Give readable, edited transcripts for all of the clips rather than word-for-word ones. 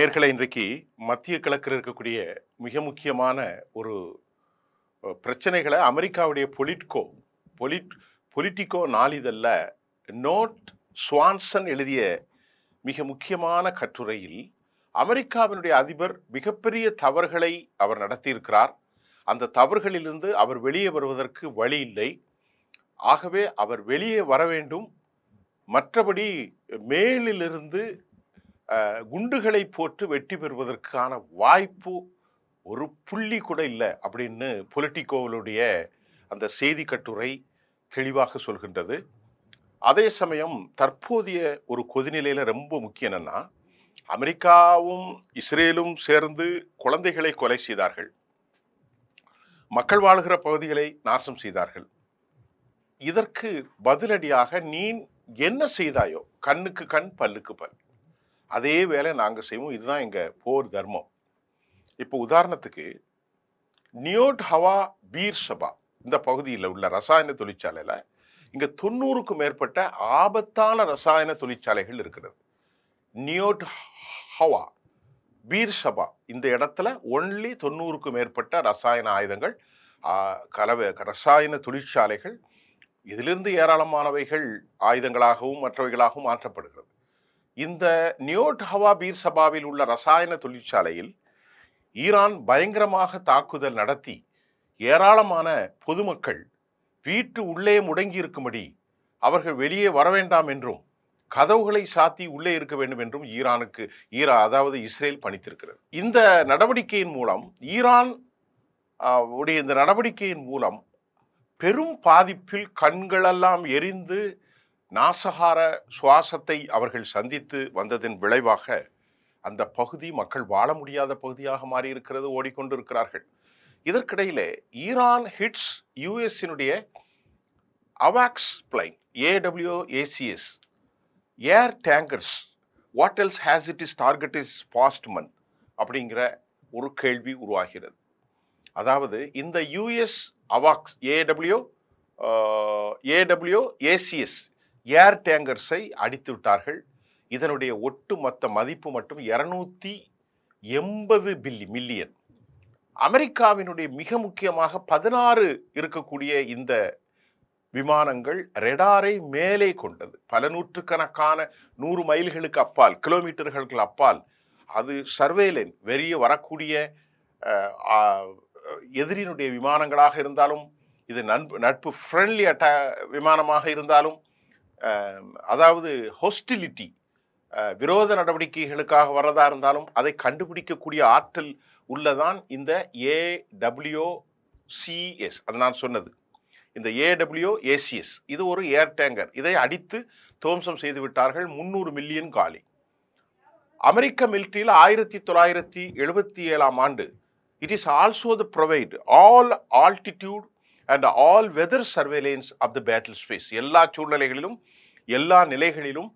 நேயர்களை இன்றைக்கு மத்திய கிழக்கில் இருக்கக்கூடிய மிக முக்கியமான ஒரு பிரச்சனைகளை அமெரிக்காவுடைய பொலிட்டிகோ நாளிதழில் நோட் ஸ்வான்சன் எழுதிய மிக முக்கியமான கட்டுரையில் அமெரிக்காவினுடைய அதிபர் மிகப்பெரிய தவறுகளை அவர் நடத்தியிருக்கிறார். அந்த தவறுகளிலிருந்து அவர் வெளியே வருவதற்கு வழி இல்லை. ஆகவே அவர் வெளியே வர வேண்டும். மற்றபடி மேலிலிருந்து குண்டுகளை போட்டு வெற்றி பெறுவதற்கான வாய்ப்பு ஒரு புள்ளி கூட இல்லை அப்படின்னு பொலிட்டிகோவுடைய அந்த செய்தி கட்டுரை தெளிவாக சொல்கின்றது. அதே சமயம் தற்போதைய ஒரு கொதிநிலையில ரொம்ப முக்கியம் என்னன்னா, அமெரிக்காவும் இஸ்ரேலும் சேர்ந்து குழந்தைகளை கொலை செய்தார்கள், மக்கள் வாழ்கிற பகுதிகளை நாசம் செய்தார்கள். இதற்கு பதிலடியாக நீ என்ன செய்தாயோ, கண்ணுக்கு கண் பல்லுக்கு பல், அதே வேலை நாங்கள் செய்வோம். இதுதான் எங்க போர் தர்மம். இப்போ உதாரணத்துக்கு நியோட் ஹவா பீர் சபா இந்த பகுதியில் உள்ள ரசாயன தொழிற்சாலையில இங்க 90க்கும் மேற்பட்ட ஆபத்தான ரசாயன தொழிற்சாலைகள் இருக்கிறது. நியோட் ஹவா பீர் சபா இந்த இடத்துல ஒன்லி 90க்கும் மேற்பட்ட ரசாயன ஆயுதங்கள், ரசாயன தொழிற்சாலைகள், இதிலிருந்து ஏராளமானவைகள் ஆயுதங்களாகவும் மற்றவைகளாகவும் மாற்றப்படுகிறது. இந்த நியோட் ஹவா பீர் சபாவில் உள்ள ரசாயன தொழிற்சாலையில் ஈரான் பயங்கரமாக தாக்குதல் நடத்தி ஏராளமான பொதுமக்கள் வீட்டு உள்ளே முடங்கி இருக்கும்படி அவர்கள் வெளியே வர வேண்டாம் என்றும் கதவுகளை சாத்தி உள்ளே இருக்க வேண்டும் என்றும் அதாவது இஸ்ரேல் பணித்திருக்கிறது. இந்த நடவடிக்கையின் மூலம் ஈரான் உடைய இந்த நடவடிக்கையின் மூலம் பெரும் பாதிப்பில் கண்களெல்லாம் எரிந்து நாசகார சுவாசத்தை அவர்கள் சந்தித்து வந்ததன் விளைவாக அந்த பகுதி மக்கள் வாழ முடியாத பகுதியாக மாறி இருக்கிறது, ஓடிக்கொண்டிருக்கிறார்கள். இதற்கிடையிலே ஈரான் ஹிட்ஸ் யுஎஸ்னுடைய அவாக்ஸ் plane AWACS air tankers, what else has it is target is past month அப்படிங்கிற ஒரு கேள்வி உருவாகிறது. அதாவது இந்த யுஎஸ் அவாக்ஸ் AWACS ஏர் டேங்கர்ஸை அடித்து விட்டார்கள். இதனுடைய ஒட்டுமொத்த மதிப்பு மட்டும் 280 மில்லியன். அமெரிக்காவினுடைய மிக முக்கியமாக 16 இருக்கக்கூடிய இந்த விமானங்கள் ரெடாரை மேலே கொண்டது. பல நூற்றுக்கணக்கான 100 மைல்களுக்கு அப்பால், கிலோமீட்டர்களுக்கு அப்பால் அது சர்வேலைன் வெளியே வரக்கூடிய எதிரினுடைய விமானங்களாக இருந்தாலும், இது நட்பு ஃப்ரெண்ட்லி விமானமாக இருந்தாலும், அதாவது ஹோஸ்டிலிட்டி விரோத நடவடிக்கைகளுக்காக வரதா இருந்தாலும் அதை கண்டுபிடிக்கக்கூடிய ஆற்றல் உள்ளதான் இந்த AWCS. அது நான் சொன்னது இந்த AWACS. இது ஒரு ஏர் டேங்கர். இதை அடித்து துவம்சம் செய்து விட்டார்கள். 300 மில்லியன் காலி. அமெரிக்க மிலிட்டரியில் 1977 ஆண்டு it is also the provide all altitude and all weather surveillance of the battle space. எல்லா சூழ்நிலைகளிலும் எல்லா நிலைகளிலும்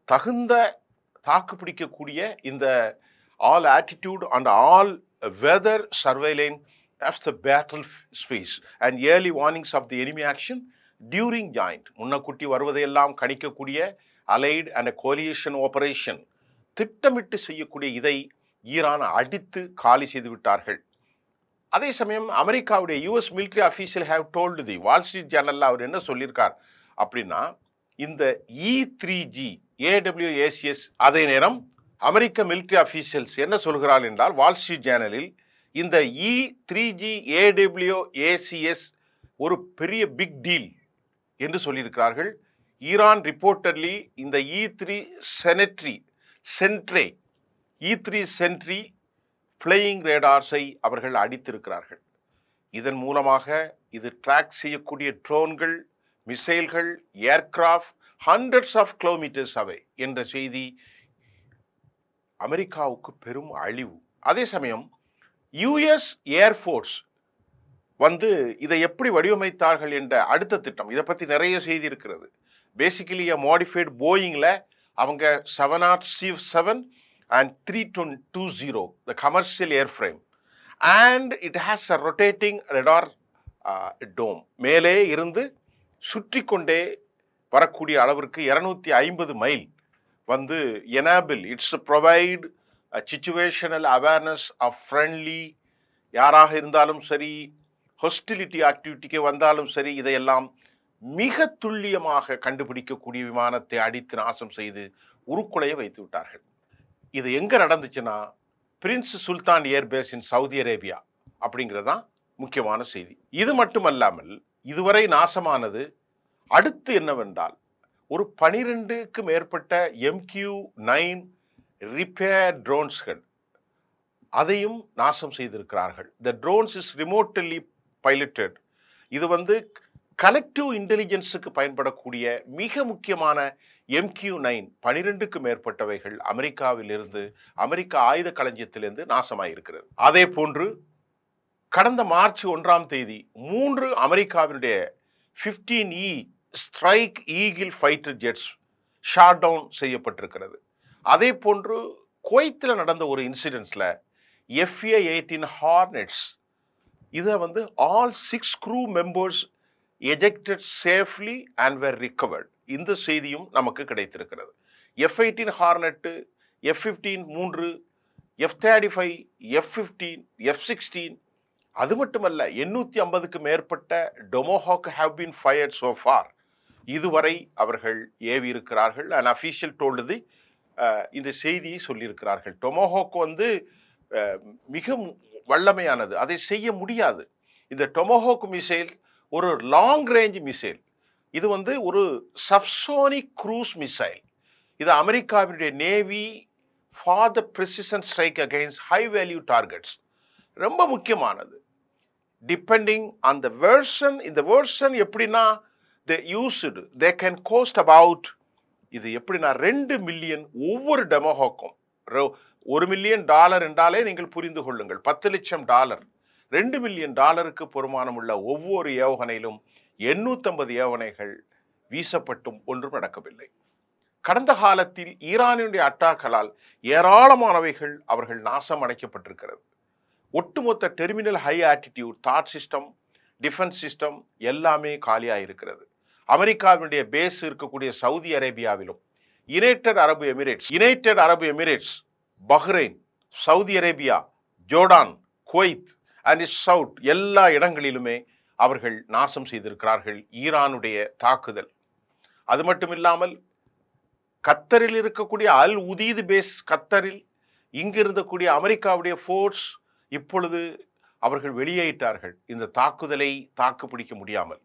தகுந்த தாக்குப்பிடிக்கக்கூடிய இந்த all altitude and all weather surveillance of the battle space and early warnings of the enemy action during joint, முன்னக்கூட்டி வருவதையெல்லாம் கணிக்கக்கூடிய allied and a coalition operation திட்டமிட்டு செய்யக்கூடிய இதை Iran அடித்து காலி செய்து விட்டார்கள். அதே சமயம் அமெரிக்காவுடைய US military official have told the Wall Street ஜேர்னல்ல அவர் என்ன சொல்லியிருக்கார் அப்படின்னா, இந்த E3G AWACS அதே நேரம் அமெரிக்க மிலிட்டரி அஃபீஷியல்ஸ் என்ன சொல்கிறார் என்றால், வால் ஸ்ட்ரீட் ஜேர்னலில் இந்த E3G AWACS ஒரு பெரிய பிக் டீல் என்று சொல்லியிருக்கிறார்கள். ஈரான் ரிப்போர்ட்டர்லி இந்த E3 சென்ட்ரி ஃப்ளையிங் ரேடார்ஸை அவர்கள் அடித்திருக்கிறார்கள். இதன் மூலமாக இது ட்ராக் செய்யக்கூடிய ட்ரோன்கள், மிசைல்கள், aircraft hundreds of kilometres away என்ற செய்தி அமெரிக்காவுக்கு பெரும் அழிவு. அதே சமயம் யுஎஸ் ஏர்ஃபோர்ஸ் இதை எப்படி வடிவமைத்தார்கள் என்ற அடுத்த திட்டம், இதை பற்றி நிறைய செய்தி இருக்கிறது. பேசிக்கலி மாடிஃபைடு போயிங்கில் அவங்க 707 and 320 the commercial airframe and it has a rotating radar dome. மேலே இருந்து சுற்றி கொண்டே வரக்கூடிய அளவிற்கு 250 mile enable, it's provide situational awareness of friendly, யாராக இருந்தாலும் சரி, ஹொஸ்டிலிட்டி ஆக்டிவிட்டிக்கு வந்தாலும் சரி, இதையெல்லாம் மிக துல்லியமாக கண்டுபிடிக்கக்கூடிய விமானத்தை அடித்து நாசம் செய்து உருக்குலைய வைத்து விட்டார்கள். இது எங்க நடந்துச்சுன்னா, பிரின்ஸ் சுல்தான் ஏர்பேஸ் இன் சவுதி அரேபியா அப்படிங்கிறதான் முக்கியமான செய்தி. இது மட்டுமல்லாமல் இதுவரை நாசமானது அடுத்து என்னவென்றால், ஒரு 12க்கு மேற்பட்ட MQ-9 ரிப்பேர் ட்ரோன்ஸ்கள், அதையும் நாசம் செய்திருக்கிறார்கள். த ட்ரோன்ஸ் இஸ் ரிமோட்லி பைலட்டட். இது கலெக்டிவ் இன்டெலிஜென்ஸுக்கு பயன்படக்கூடிய மிக முக்கியமான MQ-9 12க்கு மேற்பட்டவைகள் அமெரிக்காவிலிருந்து, அமெரிக்க ஆயுத களஞ்சியத்திலிருந்து நாசமாயிருக்கிறது. அதே போன்று கடந்த மார்ச் 1ஆம் தேதி 3 அமெரிக்காவினுடைய 15E strike eagle fighter jets shot down செய்யப்பட்டிருக்கிறது. அதே போன்று குவைத்தில் நடந்த ஒரு இன்சிடென்ட்ஸ்ல FA-18 ஹார்னெட்ஸ், இதை all 6 crew members ejected safely and were recovered. இந்த செய்தியும் நமக்கு கிடைத்திருக்கிறது. F-18 hornet, F-15 3, F-35, F-15, F-16, அது மட்டுமல்ல 850க்கு மேற்பட்ட டொமோஹாக் have been fired so far. இதுவரை அவர்கள் ஏவி இருக்கிறார்கள். an official told the இந்த செய்தியை சொல்லியிருக்கிறார்கள். டொமோஹாக் மிக வல்லமையானது, அதை செய்ய முடியாது. இந்த டொமோஹாக் மிசைல் ஒரு லாங் ரேஞ்ச் மிசைல். இது ஒரு சப்சோனிக் க்ரூஸ் மிசைல். இது அமெரிக்காவினுடைய navy for the precision strike against high value targets. ரொம்ப முக்கியமானது. டிபெண்டிங் ஆன் த வெர்ஷன், இந்த வெர்ஷன் எப்படின்னா they can cost about, இது எப்படின்னா 2 மில்லியன் ஒவ்வொரு டொமோஹாக்கும். $1 மில்லியன் என்றாலே நீங்கள் புரிந்து கொள்ளுங்கள், $10 லட்சம். $2 மில்லியன் பெருமானம் உள்ள ஒவ்வொரு ஏவுகணையிலும் 850 ஏவுகணைகள் வீசப்பட்டும் ஒன்றும் நடக்கவில்லை. கடந்த காலத்தில் ஈரானுடைய அட்டாக்களால் ஏராளமானவைகள் அவர்கள் நாசம் அடைக்கப்பட்டிருக்கிறது. ஒட்டுமொத்த terminal high attitude, thought system, defence system எல்லாமே காலியாக இருக்கிறது. அமெரிக்காவினுடைய பேஸ் இருக்கக்கூடிய சவுதி அரேபியாவிலும், யுனைடெட் அரபு Emirates, Bahrain, Saudi Arabia, Jordan, Kuwait and south, எல்லா இடங்களிலுமே அவர்கள் நாசம் செய்திருக்கிறார்கள் ஈரானுடைய தாக்குதல். அது மட்டும் இல்லாமல் கத்தரில் இருக்கக்கூடிய அல் உதீது பேஸ் கத்தரில், இங்கிருந்தக்கூடிய அமெரிக்காவுடைய ஃபோர்ஸ் இப்பொழுது அவர்கள் வெளியேறிட்டார்கள் இந்த தாக்குதலை தாக்குப்பிடிக்க முடியாமல்.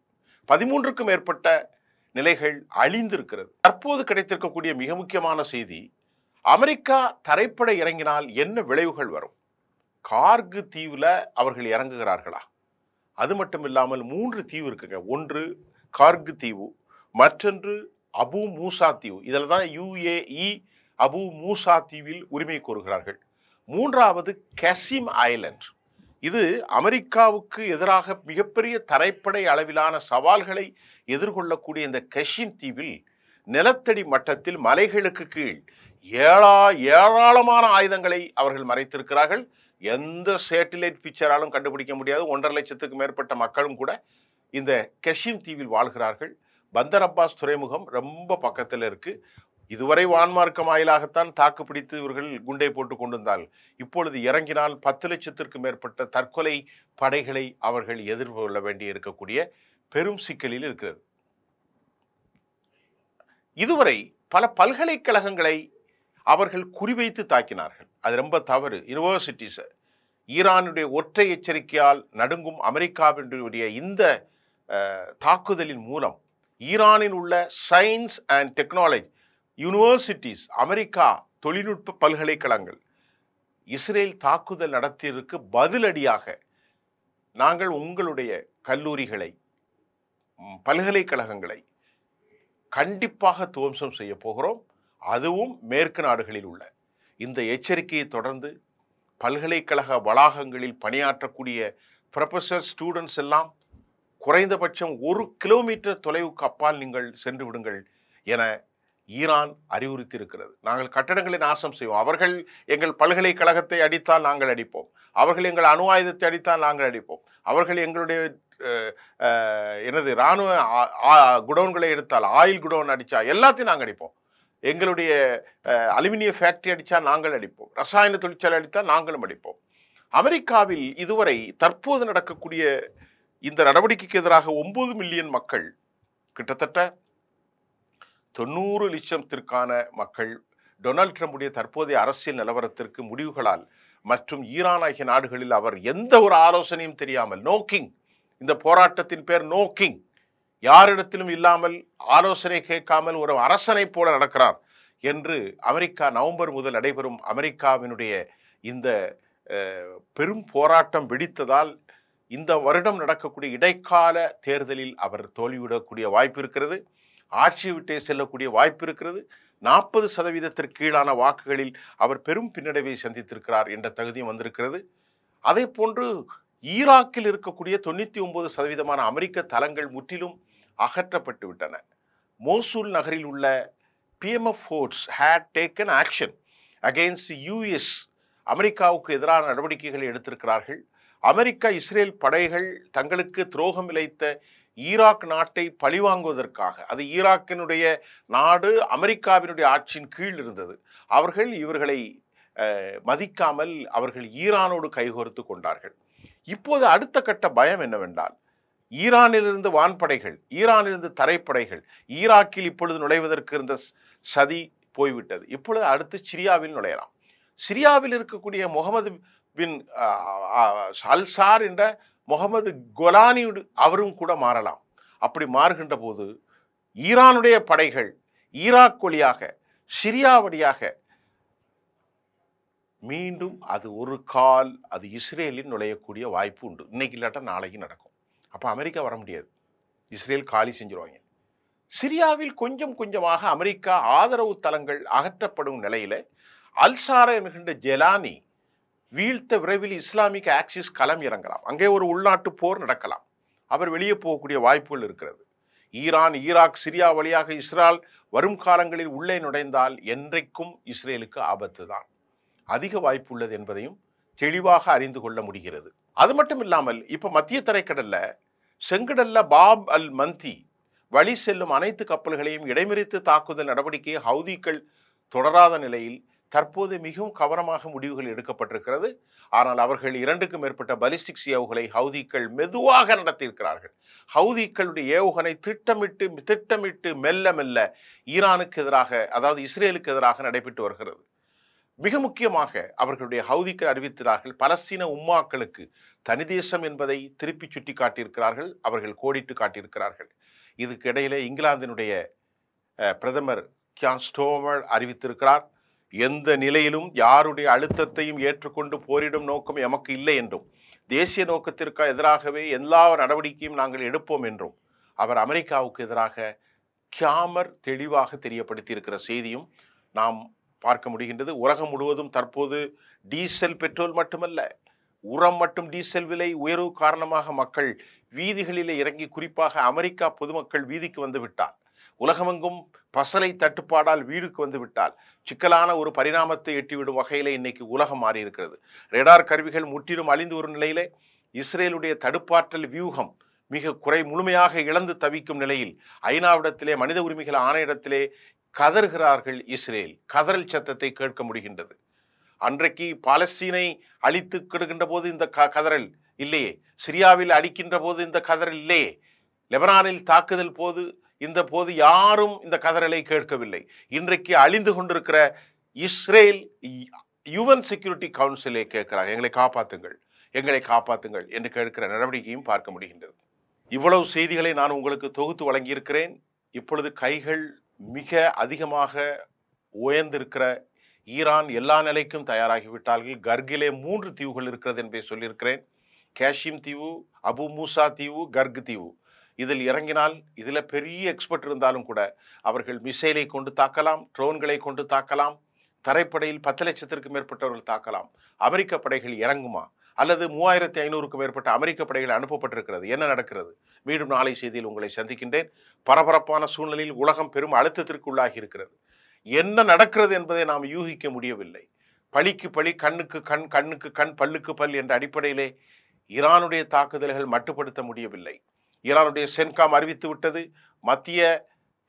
13க்கும் மேற்பட்ட நிலைகள் அழிந்திருக்கிறது. தற்போது கிடைத்திருக்கக்கூடிய மிக முக்கியமான செய்தி, அமெரிக்கா தரைப்படை இறங்கினால் என்ன விளைவுகள் வரும்? கார்கு தீவுல அவர்கள் இறங்குகிறார்களா? அது மட்டும் இல்லாமல் 3 தீவு இருக்குங்க. ஒன்று கார்கு தீவு, மற்றொன்று அபு மூசா தீவு. இதில் தான் UAE அபு மூசா தீவில் உரிமை கோருகிறார்கள். 3வது கசிம் ஐலண்ட். இது அமெரிக்காவுக்கு எதிராக மிகப்பெரிய தரைப்படை அளவிலான சவால்களை எதிர்கொள்ளக்கூடிய இந்த கஷிம் தீவில் நிலத்தடி மட்டத்தில் மலைகளுக்கு கீழ் ஏராளமான ஆயுதங்களை அவர்கள் மறைத்திருக்கிறார்கள். எந்த சேட்டிலைட் பிக்சராலும் கண்டுபிடிக்க முடியாது. 1.5 லட்சத்துக்கு மேற்பட்ட மக்களும் கூட இந்த கஷிம் தீவில் வாழ்கிறார்கள். பந்தர் அப்பாஸ் துறைமுகம் ரொம்ப பக்கத்தில் இருக்கு. இதுவரை வான்மார்க்கம் வாயிலாகத்தான் தாக்குப்பிடித்து இவர்கள் குண்டை போட்டு கொண்டிருந்தால், இப்பொழுது இறங்கினால் 10 லட்சத்திற்கு மேற்பட்ட தற்கொலை படைகளை அவர்கள் எதிர்கொள்ள வேண்டி இருக்கக்கூடிய பெரும் சிக்கலில் இருக்கிறது. இதுவரை பல பல்கலைக்கழகங்களை அவர்கள் குறிவைத்து தாக்கினார்கள். அது ரொம்ப தவறு. யூனிவர்சிட்டிஸ், ஈரானுடைய ஒற்றை எச்சரிக்கையால் நடுங்கும் அமெரிக்காவினுடைய இந்த தாக்குதலின் மூலம் ஈரானில் உள்ள science and technology universities, America தொழில்நுட்ப பல்கலைக்கழகங்கள் இஸ்ரேல் தாக்குதல் நடத்தியதற்கு பதிலடியாக நாங்கள் உங்களுடைய கல்லூரிகளை, பல்கலைக்கழகங்களை கண்டிப்பாக துவம்சம் செய்ய போகிறோம். அதுவும் மேற்கு நாடுகளில் உள்ள இந்த எச்சரிக்கையை தொடர்ந்து பல்கலைக்கழக வளாகங்களில் பணியாற்றக்கூடிய ப்ரொஃபஸர், ஸ்டூடெண்ட்ஸ் எல்லாம் குறைந்தபட்சம் 1 கிலோமீட்டர் தொலைவுக்கு அப்பால் நீங்கள் சென்று விடுங்கள் என ஈரான் அறிவுறுத்தியிருக்கிறது. நாங்கள் கட்டடங்களை நாசம் செய்வோம், அவர்கள் எங்கள் பல்கலைக்கழகத்தை அடித்தால் நாங்கள் அடிப்போம், அவர்கள் எங்கள் அணு ஆயுதத்தை அடித்தால் நாங்கள் அடிப்போம், அவர்கள் எங்களுடைய இராணுவ குடோன்களை எடுத்தால், ஆயில் குடோன் அடித்தா எல்லாத்தையும் நாங்கள் அடிப்போம். எங்களுடைய அலுமினிய ஃபேக்டரி அடித்தா நாங்கள் அடிப்போம், ரசாயன தொழிற்சாலை அடித்தால் நாங்களும் அடிப்போம். அமெரிக்காவில் இதுவரை தற்போது நடக்கக்கூடிய இந்த நடவடிக்கைக்கு எதிராக 9 மில்லியன் மக்கள், கிட்டத்தட்ட 90 லட்சத்திற்கான மக்கள் டொனால்ட் ட்ரம்புடைய தற்போதைய அரசியல் நிலவரத்திற்கு முடிவுகளால் மற்றும் ஈரான் ஆகிய நாடுகளில் அவர் எந்த ஒரு ஆலோசனையும் தெரியாமல் நோக்கிங், இந்த போராட்டத்தின் பேர் நோக்கிங், யாரிடத்திலும் இல்லாமல் ஆலோசனை கேட்காமல் ஒரு அரசனை போல நடக்கிறார் என்று அமெரிக்கா நவம்பர் முதல் நடைபெறும் அமெரிக்காவினுடைய இந்த பெரும் போராட்டம் வெடித்ததால் இந்த வருடம் நடக்கக்கூடிய இடைக்கால தேர்தலில் அவர் தோல்விவிடக்கூடிய வாய்ப்பு இருக்கிறது. ஆட்சி விட்டே செல்லக்கூடிய வாய்ப்பு இருக்கிறது. 40% கீழான வாக்குகளில் அவர் பெரும் பின்னடைவை சந்தித்திருக்கிறார் என்ற தகுதியும் வந்திருக்கிறது. அதே போன்று ஈராக்கில் இருக்கக்கூடிய 99% அமெரிக்க தளங்கள் முற்றிலும் அகற்றப்பட்டு விட்டன. மோசூல் நகரில் உள்ள PMF force had taken action against US. அமெரிக்காவுக்கு எதிரான நடவடிக்கைகளை எடுத்திருக்கிறார்கள். அமெரிக்கா இஸ்ரேல் படைகள் தங்களுக்கு துரோகம் இழைத்த ஈராக் நாட்டை பழிவாங்குவதற்காக, அது ஈராக்கினுடைய நாடு அமெரிக்காவினுடைய ஆட்சியின் கீழ் இருந்தது, அவர்கள் இவர்களை மதிக்காமல் அவர்கள் ஈரானோடு கைகோர்த்து கொண்டார்கள். இப்போது அடுத்த கட்ட பயம் என்னவென்றால், ஈரானிலிருந்து வான்படைகள், ஈரானிலிருந்து தரைப்படைகள் ஈராக்கில் இப்பொழுது நுழைவதற்கு இருந்த சதி போய்விட்டது. இப்பொழுது அடுத்து சிரியாவில் நுழையலாம். சிரியாவில் இருக்கக்கூடிய முகமது பின் அல்சார் என்ற முகமது கொலானி அவரும் கூட மாறலாம். அப்படி மாறுகின்ற போது ஈரானுடைய படைகள் ஈராக் வழியாக சிரியா வழியாக மீண்டும் அது ஒரு கால் அது இஸ்ரேலில் நுழையக்கூடிய வாய்ப்பு உண்டு. இன்னைக்கு இல்லாட்டா நாளைக்கு நடக்கும். அப்போ அமெரிக்கா வர முடியாது, இஸ்ரேல் காலி செஞ்சிருவாங்க. சிரியாவில் கொஞ்சம் கொஞ்சமாக அமெரிக்கா ஆதரவு தளங்கள் அகற்றப்படும் நிலையில அல்சாரா என்கின்ற ஜெலானி வீழ்த்த விரைவில் இஸ்லாமிக் ஆக்சிஸ் களம் இறங்கலாம். அங்கே ஒரு உள்நாட்டு போர் நடக்கலாம். அவர் வெளியே போகக்கூடிய வாய்ப்புகள் இருக்கிறது. ஈரான், ஈராக், சிரியா வழியாக இஸ்ரேல் வரும் காலங்களில் உள்ளே நுழைந்தால் என்றைக்கும் இஸ்ரேலுக்கு ஆபத்து தான், அதிக வாய்ப்பு உள்ளது என்பதையும் தெளிவாக அறிந்து கொள்ள முடிகிறது. அது மட்டும் இல்லாமல் இப்ப மத்திய தரைக்கடல்ல செங்கடல்ல பாப் அல் மந்தி வழி செல்லும் அனைத்து கப்பல்களையும் இடைமறித்து தாக்குதல் நடவடிக்கையை ஹவுதிகள் தொடராத நிலையில் தற்போது மிகவும் கவனமாக முடிவுகள் எடுக்கப்பட்டிருக்கிறது. ஆனால் அவர்கள் 2க்கும் மேற்பட்ட பலிஸ்டிக்ஸ் ஏவுகளை ஹவுதிகள் மெதுவாக நடத்தியிருக்கிறார்கள். ஹவுதிகளுடைய ஏவுகணை திட்டமிட்டு மெல்ல மெல்ல ஈரானுக்கு எதிராக, அதாவது இஸ்ரேலுக்கு எதிராக நடைபெற்று வருகிறது. மிக முக்கியமாக அவர்களுடைய ஹவுதிகள் அறிவித்தார்கள், பலஸ்தீன உம்மாக்களுக்கு தனி தேசம் என்பதை திருப்பி சுட்டி காட்டியிருக்கிறார்கள், அவர்கள் கோடிட்டு காட்டியிருக்கிறார்கள். இதுக்கு இடையிலே இங்கிலாந்தினுடைய பிரதமர் கியார் ஸ்டோமர் அறிவித்திருக்கிறார், எந்த நிலையிலும் யாருடைய அழுத்தத்தையும் ஏற்றுக்கொண்டு போரிடும் நோக்கம் எமக்கு இல்லை என்றும், தேசிய நோக்கத்திற்கு எதிராகவே எல்லா நடவடிக்கையும் நாங்கள் எடுப்போம் என்றும் அவர் அமெரிக்காவுக்கு எதிராக கியாமர் தெளிவாக தெரியப்படுத்தி இருக்கிற செய்தியும் நாம் பார்க்க முடிகின்றது. உலகம் முழுவதும் தற்போது டீசல், பெட்ரோல் மட்டுமல்ல, உரம் மற்றும் டீசல் விலை உயர்வு காரணமாக மக்கள் வீதிகளிலே இறங்கி, குறிப்பாக அமெரிக்கா பொதுமக்கள் வீதிக்கு வந்து விட்டால், உலகமெங்கும் பசலை தட்டுப்பாடால் வீடுக்கு வந்து விட்டால் சிக்கலான ஒரு பரிணாமத்தை எட்டிவிடும் வகையிலே இன்னைக்கு உலகம் மாறி இருக்கிறது. ரேடார் கருவிகள் முற்றிலும் அழிந்து வரும் நிலையிலே இஸ்ரேலுடைய தடுப்பாற்றல் வியூகம் முழுமையாக இழந்து தவிக்கும் நிலையில் ஐநாவிடத்திலே, மனித உரிமைகள் ஆணையத்திலே கதறுகிறார்கள். இஸ்ரேல் கதறல் சத்தத்தை கேட்க முடிகின்றது. அன்றைக்கு பாலஸ்தீனை அழித்து கெடுகின்ற போது இந்த கதறல் இல்லையே, சிரியாவில் அடிக்கின்ற போது இந்த கதறல் இல்லையே, லெபனானில் தாக்குதல் போது இந்த போது யாரும் இந்த கதறலை கேட்கவில்லை. இன்றைக்கு அழிந்து கொண்டிருக்கிற இஸ்ரேல் UN செக்யூரிட்டி கவுன்சிலே கேட்கிறார், எங்களை காப்பாற்றுங்கள், எங்களை காப்பாற்றுங்கள் என்று கேட்கிற நடவடிக்கையும் பார்க்க முடிகின்றது. இவ்வளவு செய்திகளை நான் உங்களுக்கு தொகுத்து வழங்கியிருக்கிறேன். இப்பொழுது கைகள் மிக அதிகமாக உயர்ந்திருக்கிற ஈரான் எல்லா நிலைக்கும் தயாராகிவிட்டார்கள். கர்கிலே 3 தீவுகள் இருக்கிறது என்பதை சொல்லியிருக்கிறேன். காஷிம் தீவு, அபு மூசா தீவு, கர்க் தீவு. இதில் இறங்கினால் இதில் பெரிய எக்ஸ்பர்ட் இருந்தாலும் கூட அவர்கள் மிசைலை கொண்டு தாக்கலாம், ட்ரோன்களை கொண்டு தாக்கலாம், தரைப்படையில் 10 லட்சத்திற்கும் மேற்பட்டவர்கள் தாக்கலாம். அமெரிக்க படைகள் இறங்குமா அல்லது 3500க்கும் மேற்பட்ட அமெரிக்க படைகள் அனுப்பப்பட்டிருக்கிறது? என்ன நடக்கிறது? மீண்டும் நாளை செய்தியில் உங்களை சந்திக்கின்றேன். பரபரப்பான சூழ்நிலையில் உலகம் பெரும் அழுத்தத்திற்கு உள்ளாகி இருக்கிறது. என்ன நடக்கிறது என்பதை நாம் யூகிக்க முடியவில்லை. பழிக்கு பழி, கண்ணுக்கு கண், கண்ணுக்கு கண், பல்லுக்கு பல் என்ற அடிப்படையிலே ஈரானுடைய தாக்குதல்கள் மட்டுப்படுத்த முடியவில்லை. ஈரானுடைய சென்காம் அறிவித்து விட்டது, மத்திய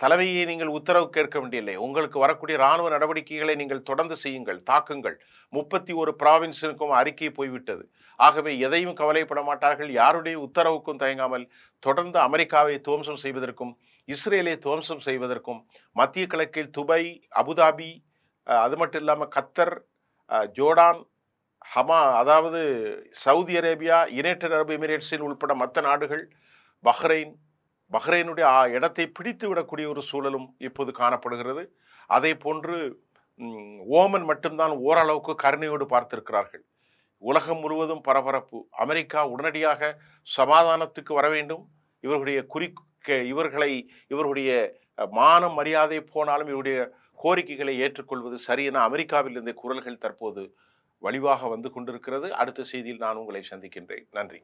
தலைமையை நீங்கள் உத்தரவு கேட்க வேண்டியதில்லை. உங்களுக்கு வரக்கூடிய இராணுவ நடவடிக்கைகளை நீங்கள் தொடர்ந்து செய்யுங்கள், தாக்குங்கள். 31 ப்ராவின்ஸுக்கும் அறிக்கை போய்விட்டது. ஆகவே எதையும் கவலைப்பட மாட்டார்கள். யாருடைய உத்தரவுக்கும் தயங்காமல் தொடர்ந்து அமெரிக்காவை துவம்சம் செய்வதற்கும், இஸ்ரேலை துவம்சம் செய்வதற்கும், மத்திய கிழக்கில் துபாய், அபுதாபி, அது மட்டும் இல்லாமல் கத்தர், ஜோர்டான், அதாவது சவுதி அரேபியா, யுனைடெட் அரபு எமிரேட்ஸில் உட்பட மற்ற நாடுகள், பஹ்ரைனுடைய இடத்தை பிடித்து விடக்கூடிய ஒரு சூழலும் இப்போது காணப்படுகிறது. அதே போன்று ஓமன் மட்டும்தான் ஓரளவுக்கு கருணையோடு பார்த்திருக்கிறார்கள். உலகம் முழுவதும் பரபரப்பு. அமெரிக்கா உடனடியாக சமாதானத்துக்கு வர வேண்டும். இவர்களுடைய மானம் மரியாதை போனாலும் இவருடைய கோரிக்கைகளை ஏற்றுக்கொள்வது சரி என அமெரிக்காவில் இருந்த குரல்கள் தற்போது வலிவாக வந்து கொண்டிருக்கிறது. அடுத்த செய்தியில் நான் உங்களை சந்திக்கின்றேன். நன்றி.